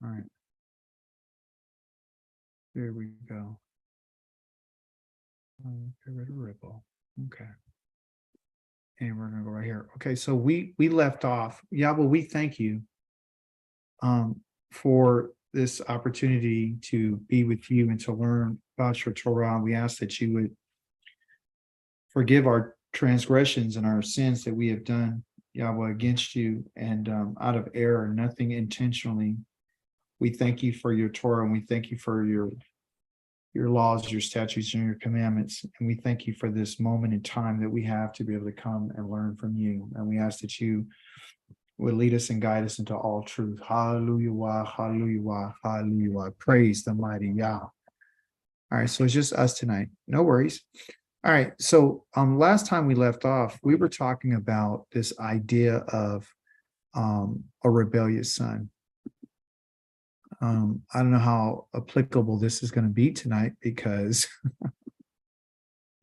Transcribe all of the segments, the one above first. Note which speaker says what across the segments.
Speaker 1: All right, there we go. Get rid of ripple. Okay. And we're gonna go right here. Okay, so we left off. Yeah, well, we thank you for this opportunity to be with you and to learn about your Torah. We ask that you would forgive our transgressions and our sins that we have done, Yahweh, against you, and out of error, nothing intentionally. We thank you for your Torah, and we thank you for your laws, your statutes, and your commandments. And we thank you for this moment in time that we have to be able to come and learn from you. And we ask that you would lead us and guide us into all truth. Hallelujah, hallelujah, hallelujah. Praise the mighty Yah. All right, so it's just us tonight. No worries. All right, so last time we left off, we were talking about this idea of a rebellious son. I don't know how applicable this is going to be tonight because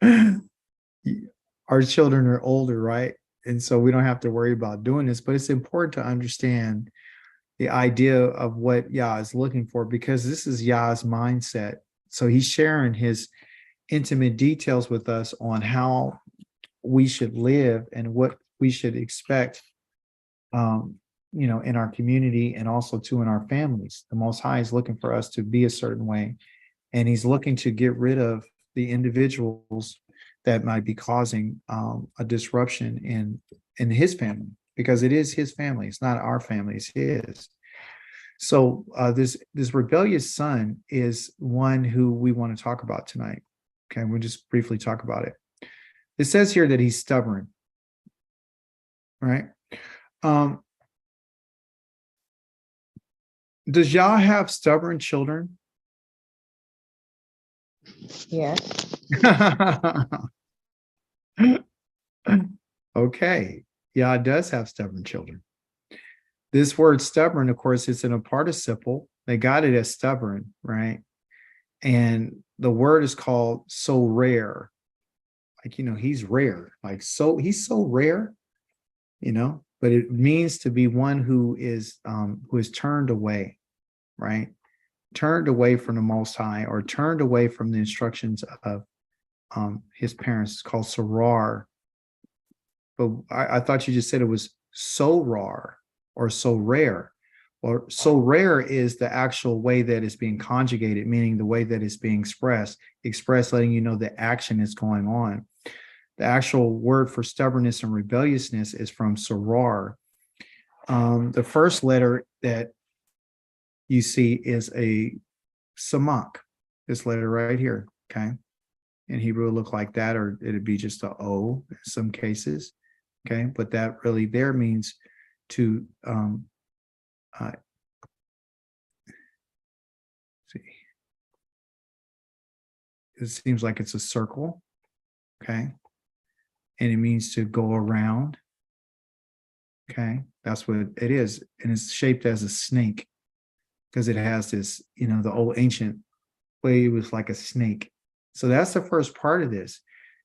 Speaker 1: our children are older, right? And so we don't have to worry about doing this, but it's important to understand the idea of what Yah is looking for, because this is Yah's mindset. So he's sharing his intimate details with us on how we should live and what we should expect, in our community and also too in our families. The Most High is looking for us to be a certain way, and he's looking to get rid of the individuals that might be causing a disruption in his family, because it is his family. It's not our family, it's his. So this rebellious son is one who we want to talk about tonight. Okay, we'll just briefly talk about it. It says here that he's stubborn, right? Does Yah have stubborn children?
Speaker 2: Yes.
Speaker 1: Okay, Yah does have stubborn children. This word stubborn, of course, it's in a participle. They got it as stubborn, right? And the word is called so rare. Like, he's rare. Like, so he's so rare, but it means to be one who is turned away, right? Turned away from the Most High, or turned away from the instructions of his parents. It's called sarar. But I thought you just said it was so rar or so rare. Or so rare is the actual way that it's being conjugated, meaning the way that it's being expressed, letting you know the action is going on. The actual word for stubbornness and rebelliousness is from sarar. The first letter that you see is a samak, this letter right here, okay? In Hebrew, it look like that, or it'd be just a O in some cases, okay? But that really there means to see. It seems like it's a circle, okay? And it means to go around, okay? That's what it is. And it's shaped as a snake because it has this, the old ancient way it was like a snake. So that's the first part of this.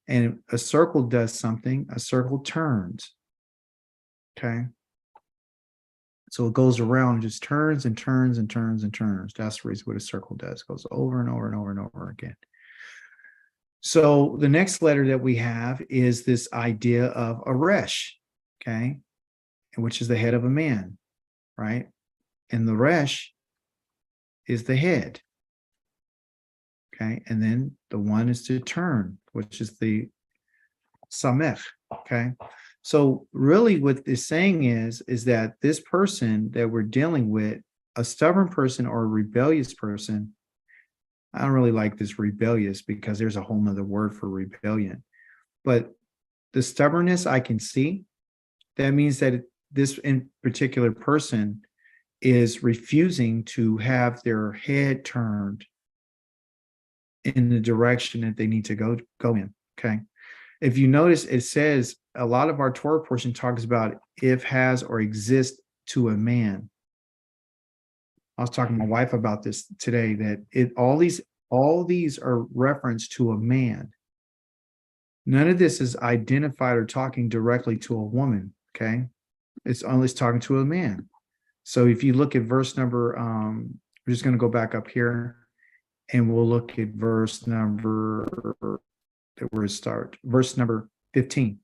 Speaker 1: And a circle does something, a circle turns, okay? So it goes around and just turns and turns and turns and turns. That's the reason what a circle does. It goes over and over and over and over again. So the next letter that we have is this idea of a resh, okay, which is the head of a man, right? And the resh is the head, okay? And then the one is to turn, which is the samech, okay? So really what it's saying is that this person that we're dealing with, a stubborn person or a rebellious person, I don't really like this rebellious because there's a whole nother word for rebellion. But the stubbornness I can see, that means that this in particular person is refusing to have their head turned in the direction that they need to go in, okay? If you notice, it says a lot of our Torah portion talks about if, has, or exist to a man. I was talking to my wife about this today, that all these are reference to a man. None of this is identified or talking directly to a woman. Okay. It's only talking to a man. So if you look at verse number, we're just going to go back up here and we'll look at verse number, where it start, verse number 15.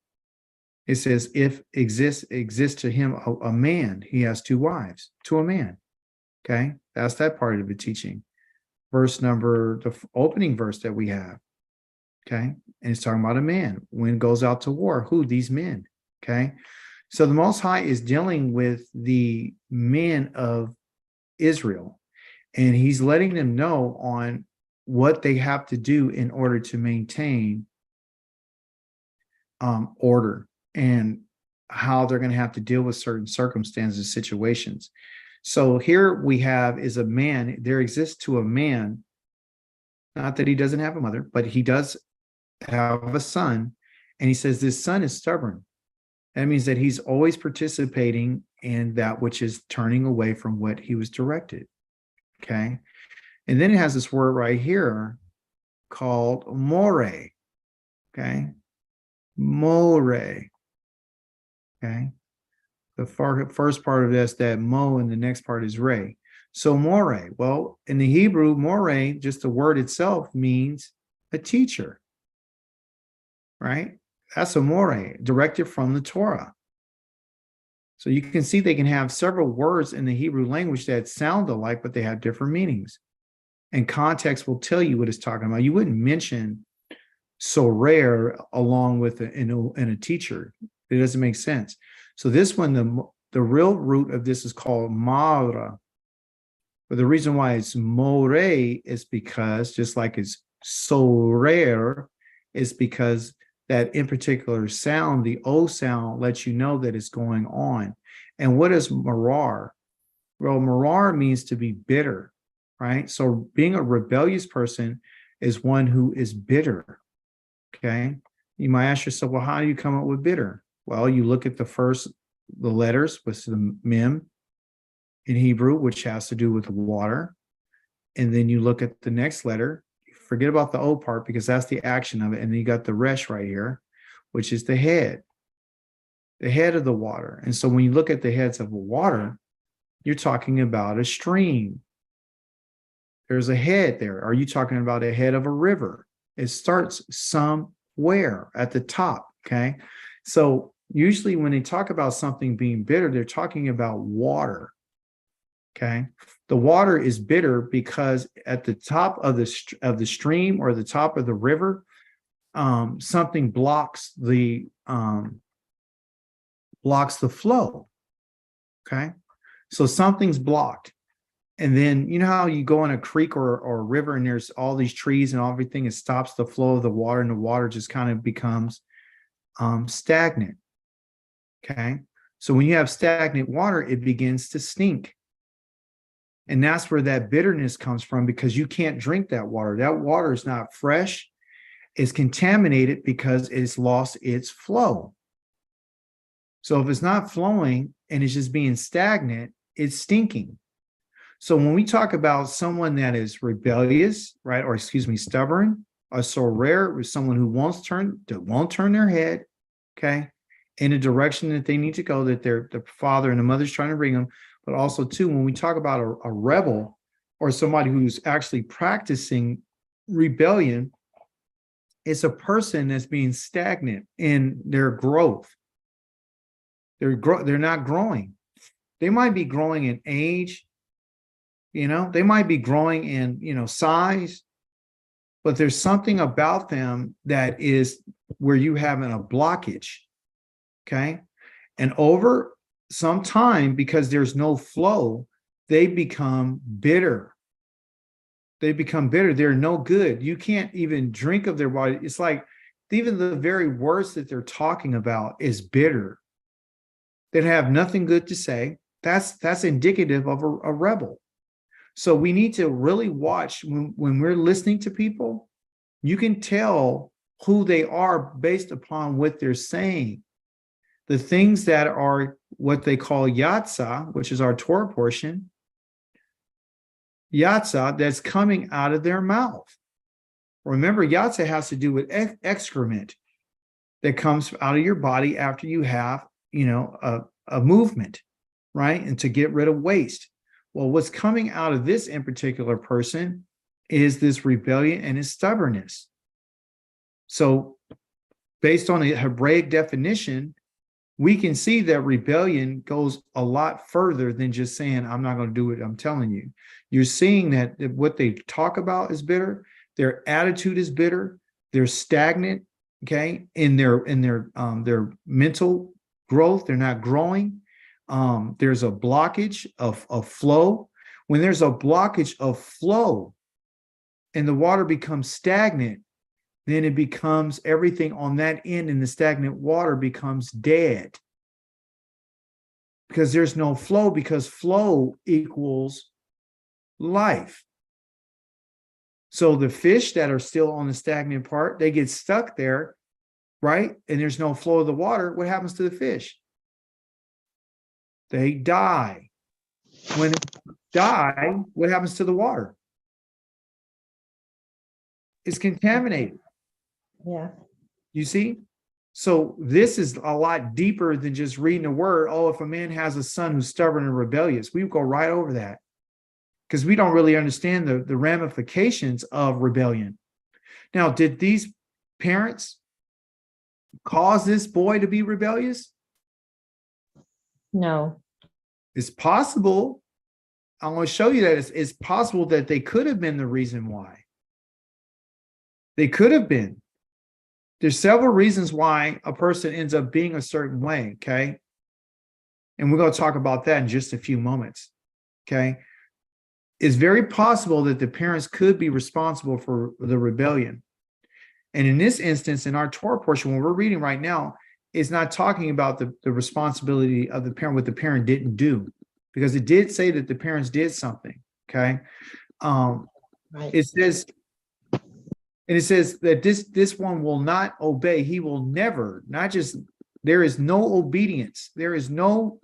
Speaker 1: It says, if exists to him a man, he has two wives, to a man. Okay, that's that part of the teaching. Verse number, the opening verse that we have. Okay, and it's talking about a man. When goes out to war, who? These men. Okay, so the Most High is dealing with the men of Israel, and he's letting them know on what they have to do in order to maintain order, and how they're going to have to deal with certain circumstances, situations. So here we have is a man, there exists to a man, not that he doesn't have a mother, but he does have a son. And he says this son is stubborn. That means that he's always participating in that which is turning away from what he was directed. Okay. And then it has this word right here called more. Okay. More. Okay. The first part of this, that mo, and the next part is re. So more. Well, in the Hebrew, more, just the word itself means a teacher. Right? That's a more, directed from the Torah. So you can see they can have several words in the Hebrew language that sound alike, but they have different meanings. And context will tell you what it's talking about. You wouldn't mention so rare along with a teacher. It doesn't make sense. So this one, the real root of this is called mara. But the reason why it's more is because, just like it's so rare, is because that in particular sound, the O sound, lets you know that it's going on. And what is marar? Well, marar means to be bitter, right? So being a rebellious person is one who is bitter. Okay. You might ask yourself, well, how do you come up with bitter? Well, you look at the letters with the mem in Hebrew, which has to do with water. And then you look at the next letter, forget about the O part because that's the action of it. And then you got the resh right here, which is the head of the water. And so when you look at the heads of the water, you're talking about a stream. There's a head there. Are you talking about a head of a river? It starts somewhere at the top. Okay. So usually when they talk about something being bitter, they're talking about water. Okay. The water is bitter because at the top of the stream or the top of the river, something blocks the flow. Okay. So something's blocked. And then, you know how you go in a creek or a river and there's all these trees and everything, it stops the flow of the water and the water just kind of becomes stagnant. Okay. So when you have stagnant water, it begins to stink. And that's where that bitterness comes from, because you can't drink that water. That water is not fresh. It's contaminated because it's lost its flow. So if it's not flowing and it's just being stagnant, it's stinking. So when we talk about someone that is rebellious, right, or stubborn, or so rare, with someone who won't turn their head, okay, in a direction that they need to go, that the father and the mother's trying to bring them. But also, too, when we talk about a rebel or somebody who's actually practicing rebellion, it's a person that's being stagnant in their growth. They're not growing. They might be growing in age, they might be growing in, size, but there's something about them that is where you having a blockage. Okay. And over some time, because there's no flow, they become bitter. They're no good. You can't even drink of their water. It's like even the very words that they're talking about is bitter. They have nothing good to say. That's indicative of a rebel. So we need to really watch when we're listening to people. You can tell who they are based upon what they're saying. The things that are what they call yatsa, which is our Torah portion, yatsa that's coming out of their mouth. Remember, yatsa has to do with excrement that comes out of your body after you have, a movement, right? And to get rid of waste. Well, what's coming out of this in particular person is this rebellion and his stubbornness. So based on the Hebraic definition, we can see that rebellion goes a lot further than just saying, I'm not going to do it, I'm telling you. You're seeing that what they talk about is bitter, their attitude is bitter, they're stagnant, okay, in their mental growth, they're not growing. There's a blockage of flow. When there's a blockage of flow and the water becomes stagnant, then it becomes everything on that end in the stagnant water becomes dead. Because there's no flow, because flow equals life. So the fish that are still on the stagnant part, they get stuck there, right? And there's no flow of the water. What happens to the fish? They die. When they die, what happens to the water? It's contaminated.
Speaker 2: Yeah.
Speaker 1: You see? So this is a lot deeper than just reading the word. Oh, if a man has a son who's stubborn and rebellious, we go right over that because we don't really understand the ramifications of rebellion. Now, did these parents cause this boy to be rebellious?
Speaker 2: No.
Speaker 1: It's possible. I want to show you that it's possible that they could have been the reason why. They could have been. There's several reasons why a person ends up being a certain way, okay? And we're going to talk about that in just a few moments, okay? It's very possible that the parents could be responsible for the rebellion. And in this instance, in our Torah portion, what we're reading right now, is not talking about the responsibility of the parent, what the parent didn't do, because it did say that the parents did something, okay?
Speaker 2: Right.
Speaker 1: It says... And it says that this one will not obey. He will never, not just, there is no obedience. There is no,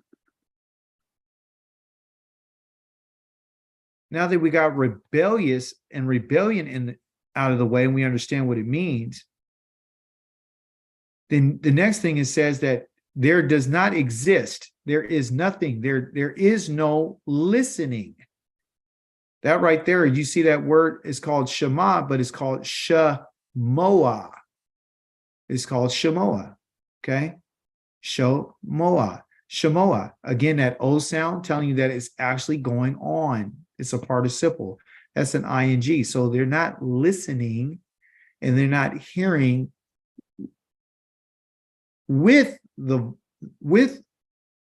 Speaker 1: now that we got rebellious and rebellion out of the way, and we understand what it means, then the next thing it says that there does not exist. There is nothing. There is no listening. That right there, you see that word is called Shema, but it's called Shemoah. It's called Shemoah, okay? Shemoah. Shemoah. Again, that O sound telling you that it's actually going on. It's a participle. That's an ing. So they're not listening and they're not hearing with a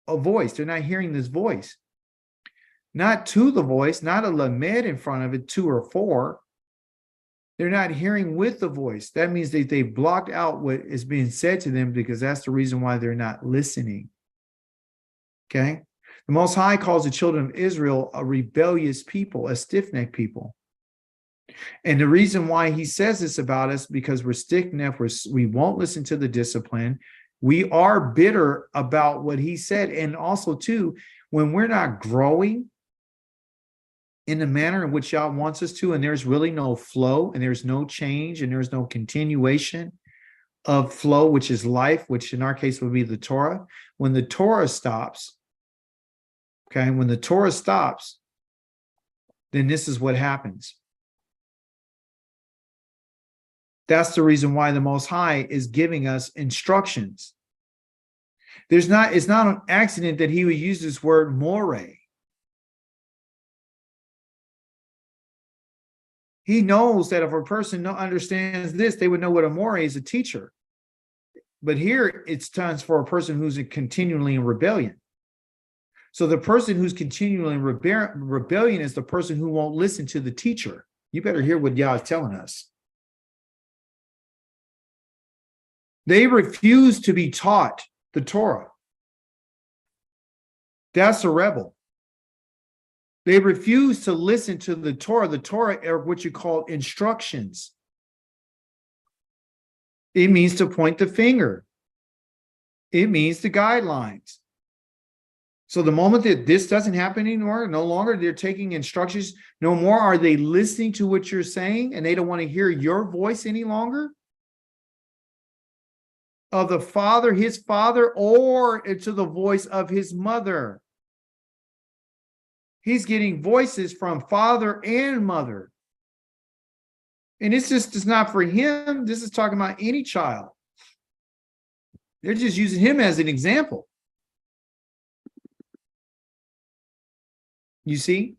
Speaker 1: voice. They're not hearing this voice. Not to the voice, not a lamed in front of it, 2 or 4. They're not hearing with the voice. That means that they blocked out what is being said to them because that's the reason why they're not listening. Okay? The Most High calls the children of Israel a rebellious people, a stiff-necked people. And the reason why he says this about us, because we're stiff-necked, we won't listen to the discipline. We are bitter about what he said. And also, too, when we're not growing in the manner in which Yah wants us to, and there's really no flow, and there's no change, and there's no continuation of flow, which is life, which in our case would be the Torah. When the Torah stops, okay, when the Torah stops, then this is what happens. That's the reason why the Most High is giving us instructions. It's not an accident that he would use this word more. He knows that if a person understands this, they would know what a more is, a teacher. But here it stands for a person who's continually in rebellion. So the person who's continually in rebellion is the person who won't listen to the teacher. You better hear what Yah is telling us. They refuse to be taught the Torah. That's a rebel. They refuse to listen to the Torah. The Torah are what you call instructions. It means to point the finger. It means the guidelines. So the moment that this doesn't happen anymore, no longer they're taking instructions, no more are they listening to what you're saying, and they don't want to hear your voice any longer of the father, his father, or to the voice of his mother. He's getting voices from father and mother. And it's just, it's not for him. This is talking about any child. They're just using him as an example. You see,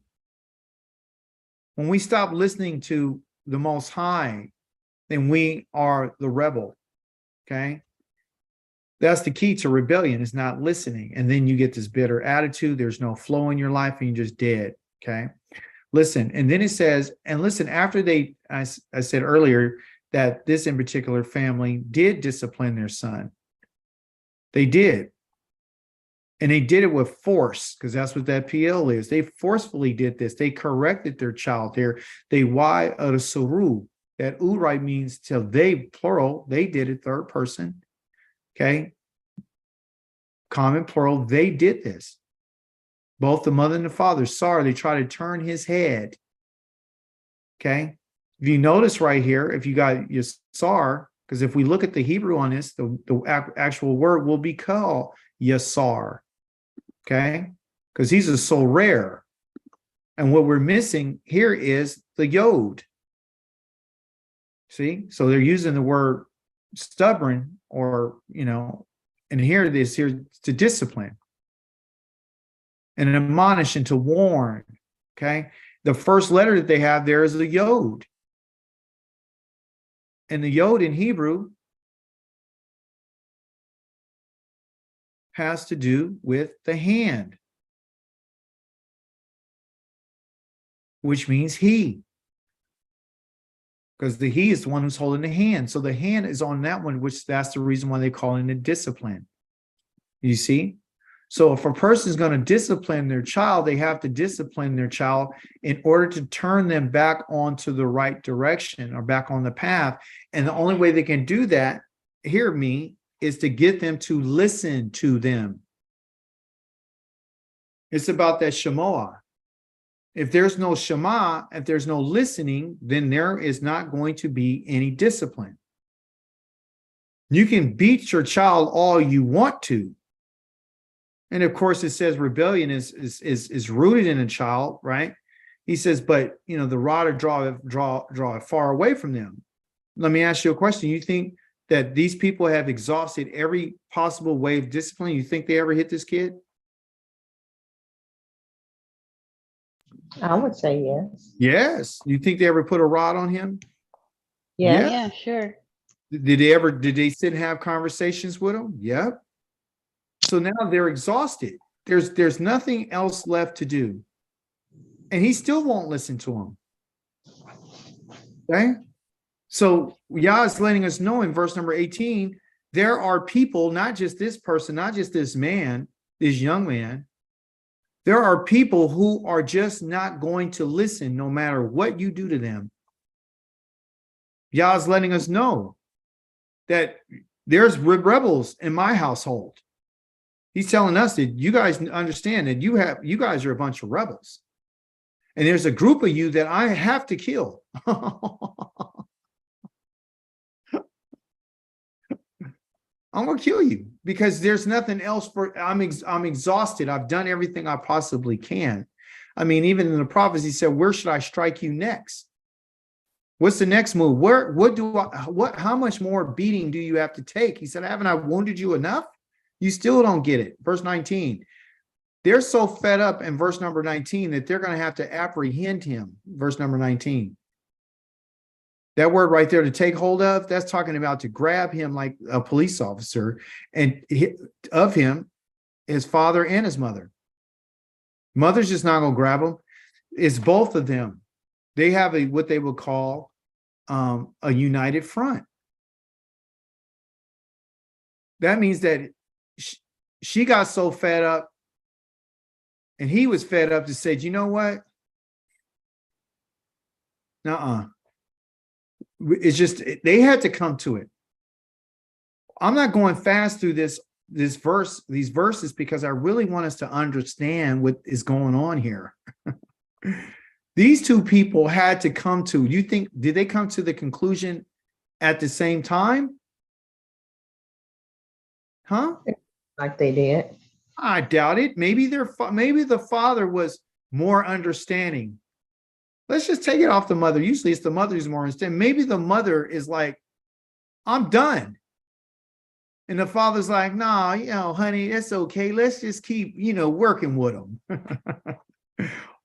Speaker 1: when we stop listening to the Most High, then we are the rebel. Okay. That's the key to rebellion, is not listening. And then you get this bitter attitude. There's no flow in your life and you're just dead. Okay. Listen. And then it says, and listen, after they, I said earlier that this in particular family did discipline their son. They did. And they did it with force, because that's what that PL is. They forcefully did this. They corrected their child there. They suru. That urai means till they, plural, they did it, third person. Okay. Common plural, they did this. Both the mother and the father, sorry, they try to turn his head. Okay. If you notice right here, if you got your sar, because if we look at the Hebrew on this, the actual word will be called yasar. Okay, because he's a so rare. And what we're missing here is the yod. See, so they're using the word stubborn, or, and here it is here to discipline and admonish and to warn. Okay, the first letter that they have there is the yod. And the yod in Hebrew has to do with the hand, which means he, because the he is the one who's holding the hand. So the hand is on that one, which that's the reason why they call it a discipline. You see? So if a person is going to discipline their child, they have to discipline their child in order to turn them back onto the right direction or back on the path. And the only way they can do that, hear me, is to get them to listen to them. It's about that shemoah. If there's no shema, if there's no listening, then there is not going to be any discipline. You can beat your child all you want to. And of course, it says rebellion is rooted in a child, right? He says, but the rod or draw it far away from them. Let me ask you a question. You think that these people have exhausted every possible way of discipline? You think they ever hit this kid?
Speaker 2: I would say yes.
Speaker 1: Yes. You think they ever put a rod on him?
Speaker 2: Yeah.
Speaker 3: Yeah, sure.
Speaker 1: Did they sit and have conversations with him? Yep. So now they're exhausted. There's nothing else left to do. And he still won't listen to him. Okay? So Yah is letting us know in verse number 18, there are people, not just this person, not just this man, this young man. There are people who are just not going to listen no matter what you do to them. Yah is letting us know that there's rebels in my household. He's telling us that you guys understand that you guys are a bunch of rebels. And there's a group of you that I have to kill. I'm going to kill you because there's nothing else I'm exhausted. I've done everything I possibly can. I mean, even in the prophets, he said, where should I strike you next? What's the next move? How much more beating do you have to take? He said, haven't I wounded you enough? You still don't get it. Verse 19. They're so fed up in verse number 19 that they're going to have to apprehend him. Verse number 19. That word right there, to take hold of, that's talking about to grab him like a police officer, and of him, his father and his mother. Mother's just not going to grab him. It's both of them. They have what they would call a united front. That means that she got so fed up, and he was fed up to say, you know what? Nuh-uh. It's just, they had to come to it. I'm not going fast through these verses because I really want us to understand what is going on here. These two people had to come to, did they come to the conclusion at the same time? Huh?
Speaker 2: Like they did.
Speaker 1: I doubt it. Maybe the father was more understanding. Let's just take it off the mother. Usually it's the mother who's more understanding. Maybe the mother is like, I'm done. And the father's like, nah, honey, that's okay. Let's just keep, working with them.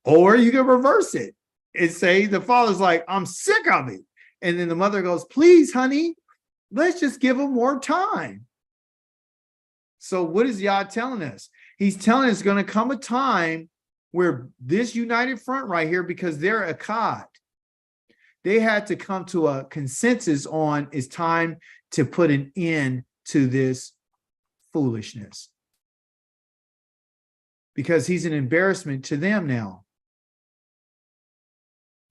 Speaker 1: Or you can reverse it and say the father's like, I'm sick of it. And then the mother goes, please, honey, let's just give him more time. So what is Yah telling us? He's telling us going to come a time where this united front right here, because they're Akkad, they had to come to a consensus on it's time to put an end to this foolishness. Because he's an embarrassment to them now.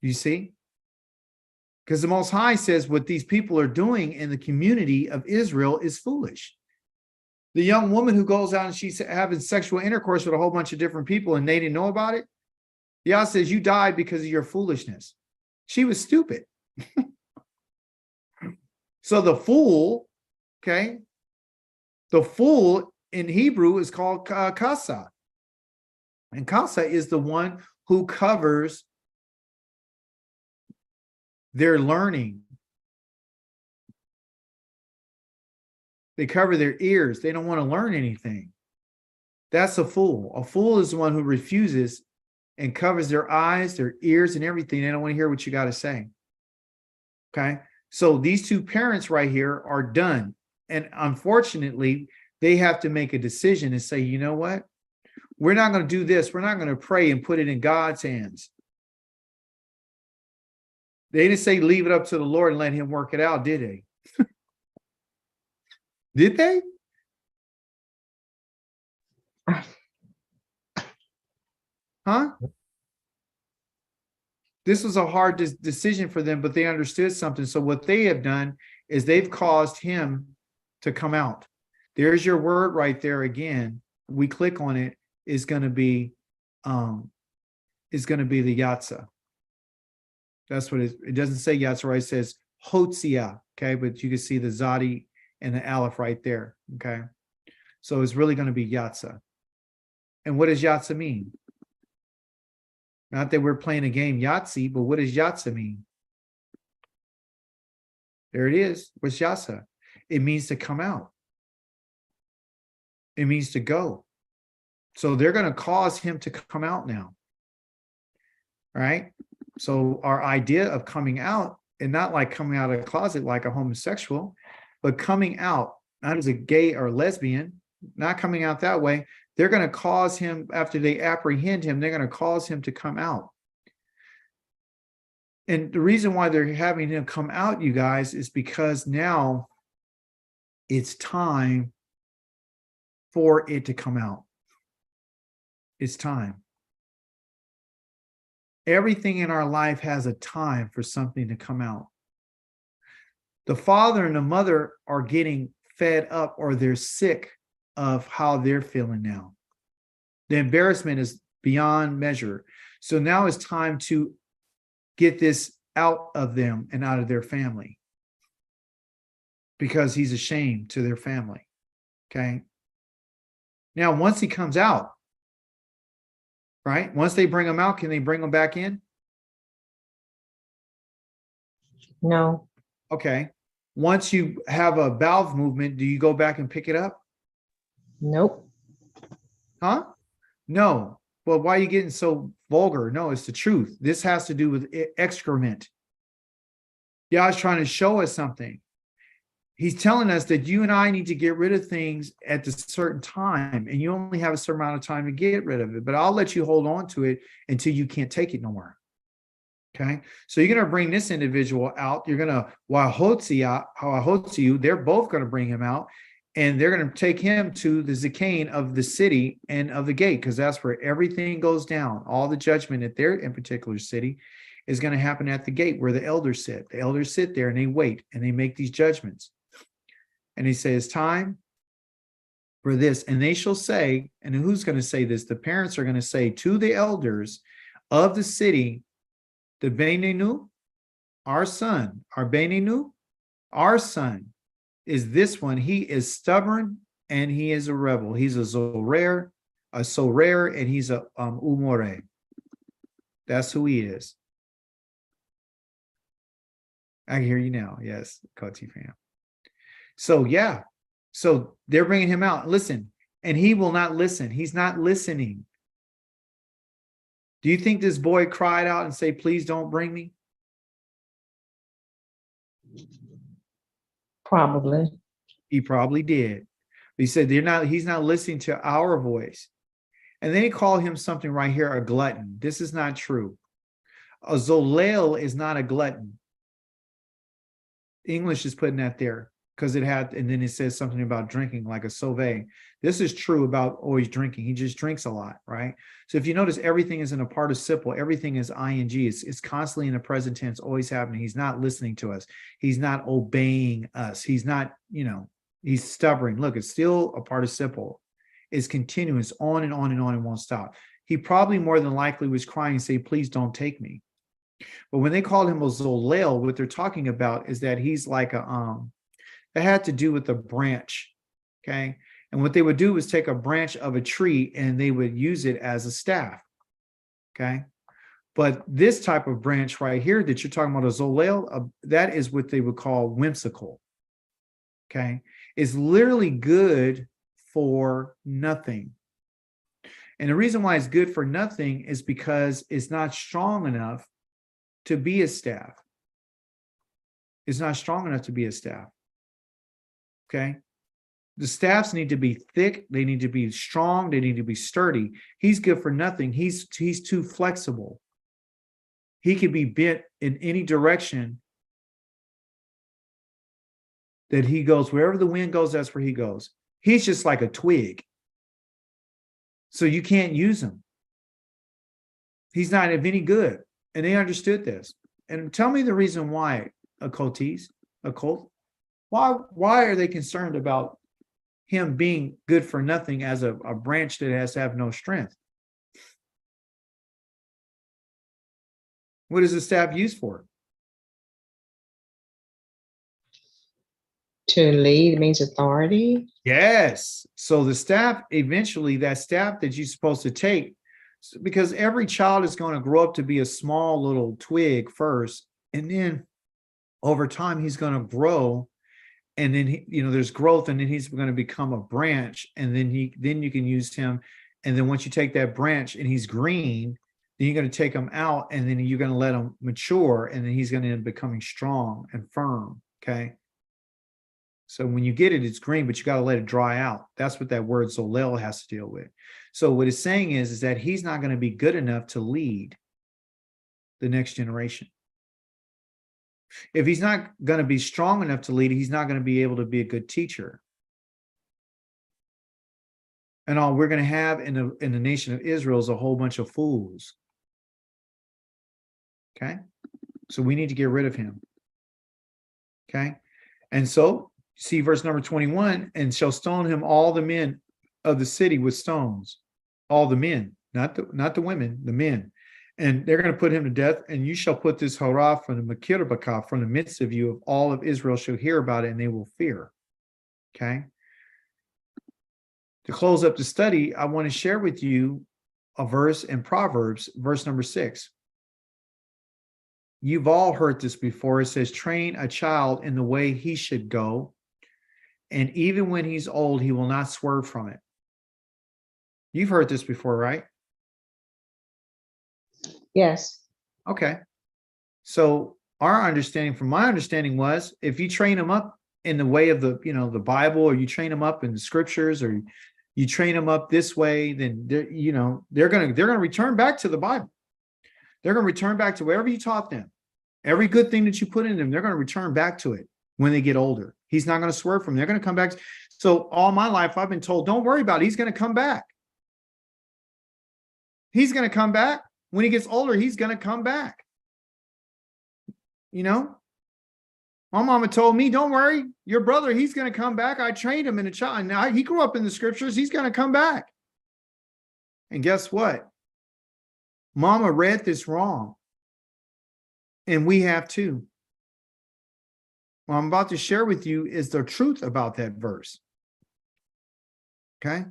Speaker 1: You see? Because the Most High says what these people are doing in the community of Israel is foolish. The young woman who goes out and she's having sexual intercourse with a whole bunch of different people and they didn't know about it. Yah says you died because of your foolishness. She was stupid. So the fool, okay, the fool in Hebrew is called kasa. And kasa is the one who covers their learning. They cover their ears. They don't want to learn anything. That's a fool. A fool is the one who refuses and covers their eyes, their ears, and everything. They don't want to hear what you got to say. Okay? So these two parents right here are done. And unfortunately, they have to make a decision and say, you know what? We're not going to do this. We're not going to pray and put it in God's hands. They didn't say leave it up to the Lord and let him work it out, did they? Did they? Huh? This was a hard decision for them, but they understood something. So what they have done is they've caused him to come out. There's your word right there again. We click on it, is going to be the Yatsa. That's what it doesn't say Yatsa, right? It says Hotzia, okay? But you can see the Zadi and the Aleph right there, okay? So it's really going to be Yatsa. And what does Yatsa mean? Not that we're playing a game Yahtzee, but what does Yatsa mean? There it is. What's Yatsa? It means to come out. It means to go. So they're going to cause him to come out now. Right? So our idea of coming out, and not like coming out of the closet like a homosexual, but coming out, not as a gay or lesbian, not coming out that way. They're going to cause him, after they apprehend him, they're going to cause him to come out. And the reason why they're having him come out, you guys, is because now it's time for it to come out. It's time. Everything in our life has a time for something to come out. The father and the mother are getting fed up, or they're sick of how they're feeling now. The embarrassment is beyond measure. So now it's time to get this out of them and out of their family, because he's a shame to their family. Okay. Now, once he comes out, right? Once they bring him out, can they bring him back in?
Speaker 2: No.
Speaker 1: Okay. Once you have a valve movement, do you go back and pick it up?
Speaker 2: Nope.
Speaker 1: Huh? No. Well, why are you getting so vulgar? No, it's the truth. This has to do with excrement. Yah's trying to show us something. He's telling us that you and I need to get rid of things at a certain time, and you only have a certain amount of time to get rid of it. But I'll let you hold on to it until you can't take it no more. Okay, so you're going to bring this individual out. You're going to Wahotziyu. They're both going to bring him out, and they're going to take him to the Zikain of the city and of the gate, because that's where everything goes down. All the judgment at their in particular city is going to happen at the gate where the elders sit. The elders sit there and they wait and they make these judgments. And he says, time for this. And they shall say, and who's going to say this? The parents are going to say to the elders of the city, the Beninu, our son, our Beninu, our son is this one. He is stubborn and he is a rebel. He's a Zorer, and he's a Umore. That's who he is. I hear you now. Yes, Koti fam. So yeah, so they're bringing him out. Listen, and he will not listen. He's not listening. Do you think this boy cried out and say, please don't bring me?
Speaker 2: Probably.
Speaker 1: He probably did. He said he's not listening to our voice. And they call him something right here, a glutton. This is not true. A zolel is not a glutton. English is putting that there because it had, and then it says something about drinking like a sauvé. This is true about always drinking. He just drinks a lot, right? So if you notice, everything is in a participle. Everything is ing. It's constantly in the present tense, always happening. He's not listening to us. He's not obeying us. He's not, he's stubborn. Look, it's still a participle. It's continuous, on and on and on, and won't stop. He probably more than likely was crying and say, please don't take me. But when they called him a zolel, what they're talking about is that he's like it had to do with a branch, okay? And what they would do was take a branch of a tree and they would use it as a staff, okay? But this type of branch right here that you're talking about, a zolel, that is what they would call whimsical, okay? It's literally good for nothing. And the reason why it's good for nothing is because it's not strong enough to be a staff. It's not strong enough to be a staff. Okay. The staffs need to be thick. They need to be strong. They need to be sturdy. He's good for nothing. He's too flexible. He can be bent in any direction that he goes. Wherever the wind goes, that's where he goes. He's just like a twig. So you can't use him. He's not of any good. And they understood this. And tell me the reason why, occultees, occult. Why are they concerned about him being good for nothing as a branch that has to have no strength? What is the staff used for?
Speaker 2: To lead means authority.
Speaker 1: Yes. So the staff, eventually, that staff that you're supposed to take, because every child is going to grow up to be a small little twig first, and then over time he's going to grow, and then there's growth, and then he's going to become a branch, and then you can use him, and then once you take that branch and he's green, then you're going to take him out, and then you're going to let him mature, and then he's going to end up becoming strong and firm. Okay. So when you get it, it's green, but you got to let it dry out. That's what that word zolel has to deal with. So what it's saying is that he's not going to be good enough to lead the next generation. If he's not going to be strong enough to lead, he's not going to be able to be a good teacher. And all we're going to have in the nation of Israel is a whole bunch of fools. Okay? So we need to get rid of him. Okay? And so, see verse number 21, and shall stone him all the men of the city with stones. All the men, not the women, the men. And they're going to put him to death, and you shall put this hurrah from the Makirabakah, from the midst of you, of all of Israel shall hear about it, and they will fear. Okay? To close up the study, I want to share with you a verse in Proverbs, verse number 6. You've all heard this before. It says, train a child in the way he should go, and even when he's old, he will not swerve from it. You've heard this before, right?
Speaker 2: Yes.
Speaker 1: Okay. So my understanding was, if you train them up in the way of the Bible, or you train them up in the scriptures, or you train them up this way, then they're going to return back to the Bible. They're going to return back to wherever you taught them. Every good thing that you put in them, they're going to return back to it when they get older. He's not going to swerve from them. They're going to come back. So all my life, I've been told, don't worry about it. He's going to come back. He's going to come back. When he gets older, he's going to come back. My mama told me, don't worry, your brother, he's going to come back. I trained him in a child. And now he grew up in the scriptures. He's going to come back. And guess what? Mama read this wrong. And we have too. What I'm about to share with you is the truth about that verse. Okay.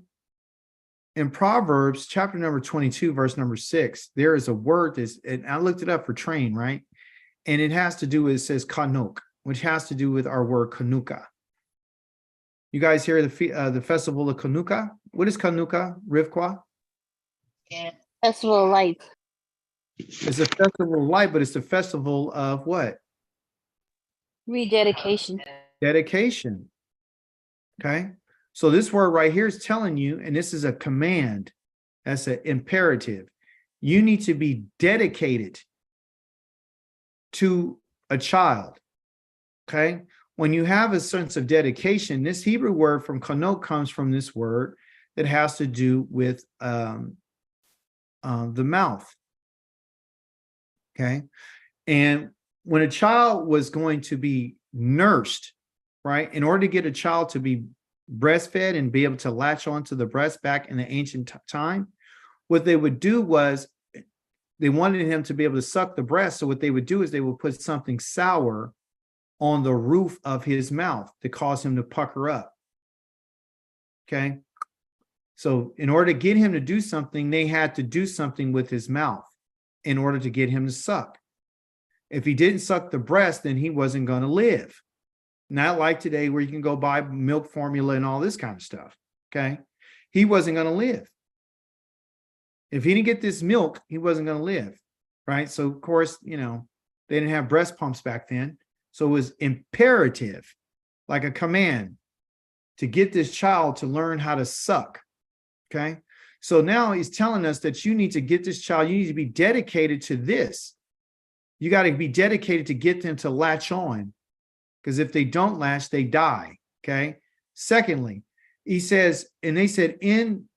Speaker 1: In Proverbs chapter number 22, verse number 6, there is a word that's, and I looked it up for train, right? And it has to do with, it says kanok, which has to do with our word kanuka. You guys hear the festival of Kanuka? What is Kanuka, Rivkwa?
Speaker 3: Festival of Lights.
Speaker 1: It's a festival of light, but it's the festival of what?
Speaker 3: Rededication.
Speaker 1: Dedication. Okay. So this word right here is telling you, and this is a command. That's an imperative. You need to be dedicated to a child. Okay. When you have a sense of dedication, this Hebrew word from kanok comes from this word that has to do with the mouth. Okay. And when a child was going to be nursed, right, in order to get a child to be breastfed and be able to latch onto the breast back in the ancient time, what they would do was they wanted him to be able to suck the breast. So what they would do is they would put something sour on the roof of his mouth to cause him to pucker up. Okay. So in order to get him to do something, they had to do something with his mouth in order to get him to suck. If he didn't suck the breast, then he wasn't going to live. Not like today where you can go buy milk formula and all this kind of stuff. Okay. He wasn't going to live. If he didn't get this milk, he wasn't going to live. Right. So of course, you know, they didn't have breast pumps back then. So it was imperative, like a command, to get this child to learn how to suck. Okay. So now he's telling us that you need to get this child, you need to be dedicated to this. You got to be dedicated to get them to latch on, because if they don't latch, they die. Okay. Secondly, he says, and they said, in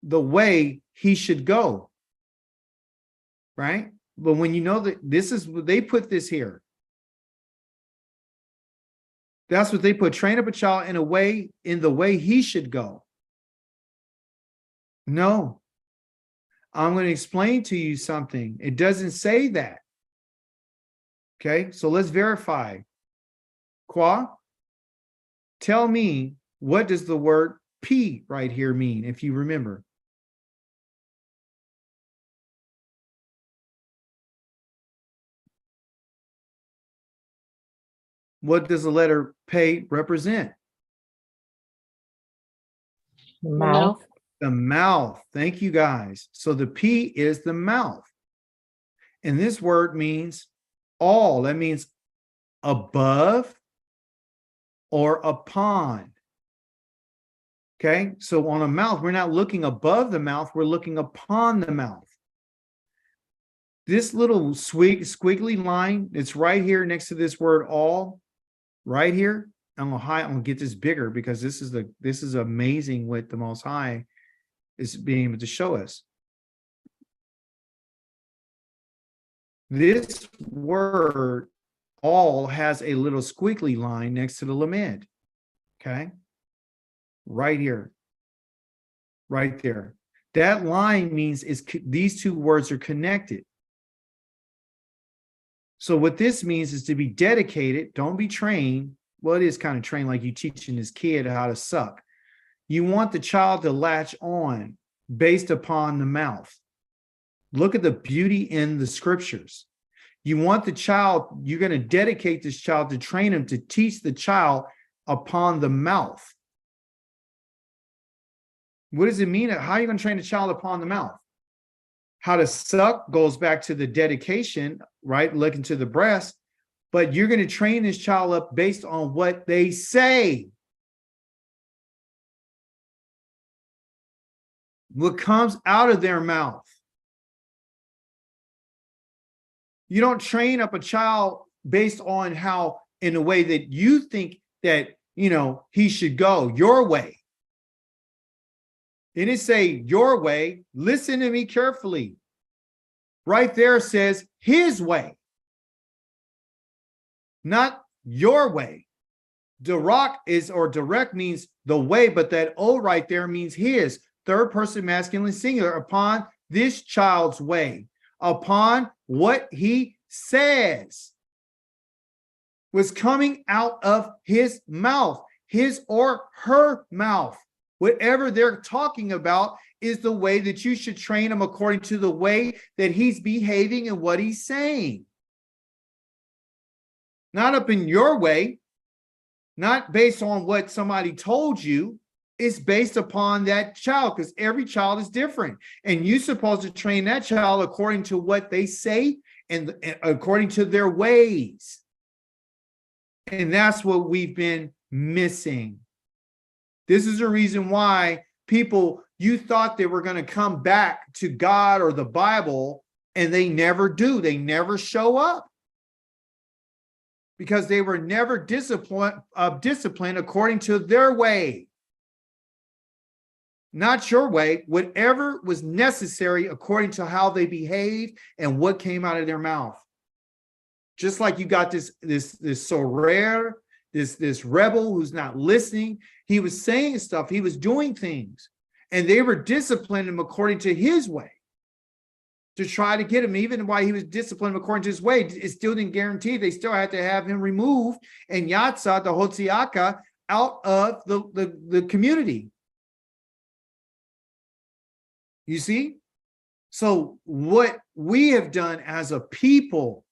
Speaker 1: the way he should go. Right. But when you know that this is, they put this here. That's what they put. Train up a child in the way he should go. No. I'm going to explain to you something. It doesn't say that. Okay, so let's verify. Kwa, tell me, what does the word P right here mean, if you remember? What does the letter P represent?
Speaker 2: Mouth.
Speaker 1: The mouth. Thank you, guys. So the P is the mouth. And this word means all. That means above or upon. Okay, so on a mouth, we're not looking above the mouth, we're looking upon the mouth. This little squiggly line that's right here next to this word all, right here. I'm gonna get this bigger because this is amazing what the Most High is being able to show us. This word all has a little squiggly line next to the lamed. Okay. Right here. Right there. That line means these two words are connected. So what this means is to be dedicated. Don't be trained. Well, it is kind of trained like you teaching this kid how to suck. You want the child to latch on based upon the mouth. Look at the beauty in the scriptures. You want the child, you're going to dedicate this child to train him to teach the child upon the mouth. What does it mean? How are you going to train a child upon the mouth? How to suck goes back to the dedication, right? Looking to the breast. But you're going to train this child up based on what they say. What comes out of their mouth. You don't train up a child based on how, in a way that you think that, you know, he should go your way. It didn't say your way. Listen to me carefully. Right there says his way. Not your way. Direct direct means the way, but that O right there means his. Third person masculine singular, upon this child's way, upon what he says was coming out of his mouth, his or her mouth. Whatever they're talking about is the way that you should train him according to the way that he's behaving and what he's saying. Not up in your way, not based on what somebody told you. It's based upon that child, because every child is different. And you're supposed to train that child according to what they say and according to their ways. And that's what we've been missing. This is the reason why people, you thought they were going to come back to God or the Bible, and they never do. They never show up. Because they were never disciplined according to their way. Not your way, whatever was necessary according to how they behaved and what came out of their mouth. Just like you got this sorer, this rebel who's not listening. He was saying stuff, he was doing things, and they were disciplining him according to his way to try to get him. Even while he was disciplined according to his way, it still didn't guarantee. They still had to have him removed and Yatsa, the Hotziaka, out of the community. You see? So what we have done as a people,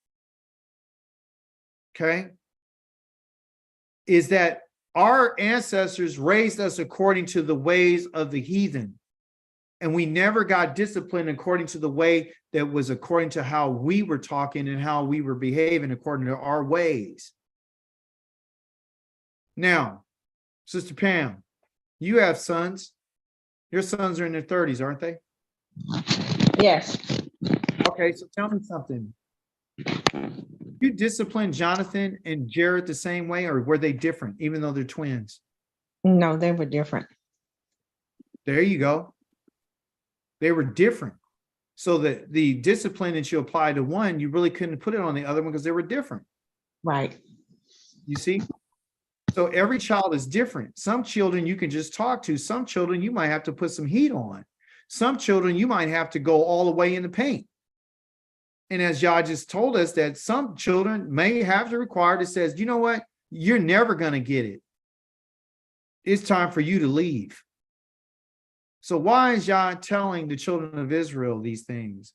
Speaker 1: okay, is that our ancestors raised us according to the ways of the heathen. And we never got disciplined according to the way that was according to how we were talking and how we were behaving according to our ways. Now, Sister Pam, you have sons. Your sons are in their 30s, aren't they?
Speaker 2: Yes.
Speaker 1: Okay, so tell me something. You disciplined Jonathan and Jared the same way, or were they different, even though they're twins?
Speaker 2: No, they were different.
Speaker 1: There you go. They were different. So that the discipline that you apply to one, you really couldn't put it on the other one because they were different.
Speaker 2: Right.
Speaker 1: You see? So every child is different. Some children you can just talk to. Some children you might have to put some heat on. Some children you might have to go all the way in the paint. And as Yah just told us, that some children may have to require that says, you know what? You're never going to get it. It's time for you to leave. So why is Yah telling the children of Israel these things?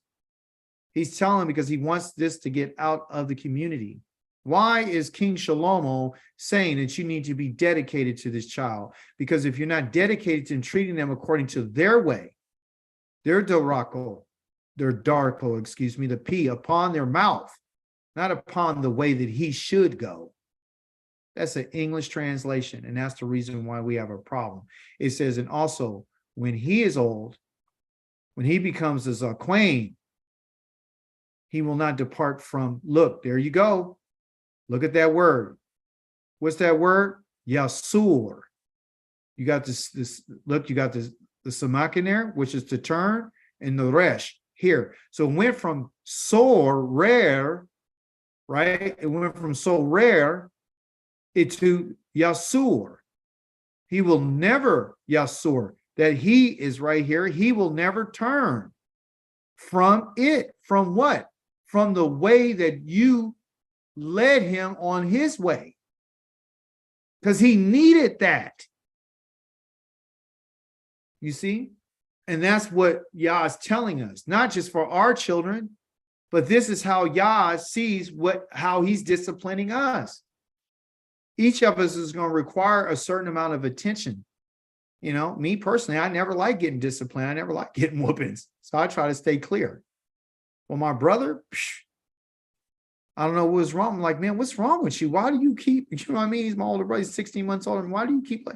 Speaker 1: He's telling them because he wants this to get out of the community. Why is King Shlomo saying that you need to be dedicated to this child? Because if you're not dedicated to treating them according to their way, their darko, the P upon their mouth, not upon the way that he should go. That's an English translation, and that's the reason why we have a problem. It says, and also, when he is old, when he becomes a Zakwain, he will not depart from, look, there you go. Look at that word. What's that word? Yasur. You got this look, you got the samak in there, which is to turn, and the resh here. So it went from so rare, right? It went from so rare to Yasur. He will never Yasur. That he is right here. He will never turn from it. From what? From the way that you led him on his way. Because he needed that. You see? And that's what Yah is telling us, not just for our children, but this is how Yah sees how he's disciplining us. Each of us is going to require a certain amount of attention. You know, me personally, I never like getting disciplined. I never like getting whoopings. So I try to stay clear. Well, my brother, I don't know what was wrong. I'm like, man, what's wrong with you? Why do you keep, you know what I mean? He's my older brother, he's 16 months older. And why do you keep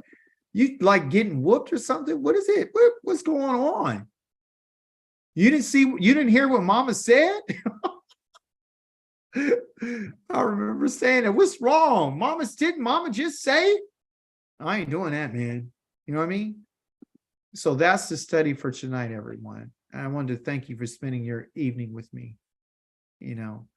Speaker 1: you like getting whooped or something? What is it? What's going on? You didn't hear what mama said? I remember saying that. What's wrong? Mama just say? I ain't doing that, man. You know what I mean? So that's the study for tonight, everyone. And I wanted to thank you for spending your evening with me. You know,